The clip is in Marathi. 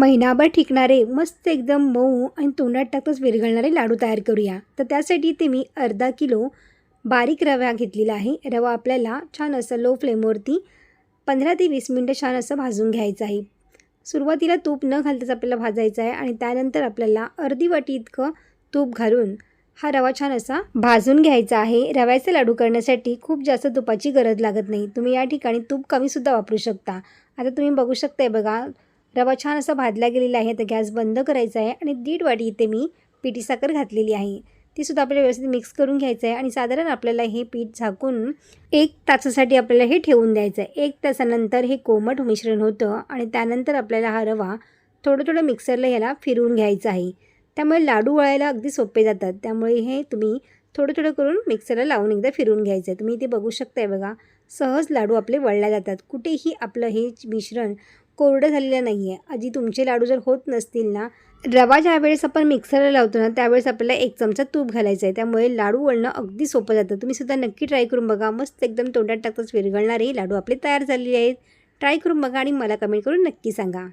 महिनाभर टिकणारे मस्त एकदम मऊ आणि तोंडात टाकताच विरघळणारे लाडू तयार करूया. तर त्यासाठी इथे मी अर्धा किलो बारीक रवा घेतलेला आहे. रवा आपल्याला छान असं लो फ्लेमवरती 15 ते 20 मिनटं छान असं भाजून घ्यायचं आहे. सुरुवातीला तूप न घालताच आपल्याला भाजायचं आहे आणि त्यानंतर आपल्याला अर्धी वाटी इतकं तूप घालून हा रवा छान असा भाजून घ्यायचा आहे. रव्याचे लाडू करण्यासाठी खूप जास्त तुपाची गरज लागत नाही. तुम्ही या ठिकाणी तूप कमीसुद्धा वापरू शकता. आता तुम्ही बघू शकताय बघा, रवा छान असा भाजला गेलेला आहे. तर गॅस बंद करायचा आहे आणि 1.5 वाटी इथे मी पिठी साखर घातलेली आहे. तीसुद्धा आपल्याला व्यवस्थित मिक्स करून घ्यायचं आहे आणि साधारण आपल्याला हे पीठ झाकून 1 तासासाठी आपल्याला हे ठेवून द्यायचं आहे. 1 तासानंतर हे कोमट मिश्रण होतं आणि त्यानंतर आपल्याला हा रवा थोडं मिक्सरला याला फिरवून घ्यायचं आहे. त्यामुळे लाडू वळायला अगदी सोपे जातात. त्यामुळे हे तुम्ही थोडं करून मिक्सरला लावून एकदा फिरवून घ्यायचं आहे. तुम्ही इथे बघू शकताय बघा, सहज लाडू आपले वळल्या जातात. कुठेही आपलं हे मिश्रण कोरडं झालेलं नाही आहे. आधी तुमचे लाडू जर होत नसतील ना, रवा ज्यावेळेस आपण मिक्सरला लावतो ना, त्यावेळेस आपल्याला 1 चमचा तूप घालायचं आहे. त्यामुळे लाडू वळणं अगदी सोपं जातं. तुम्ही सुद्धा नक्की ट्राय करून बघा. मस्त एकदम तोंडात टाकताच विरघळणारे लाडू आपले तयार झालेले आहेत. ट्राय करून बघा आणि मला कमेंट करून नक्की सांगा.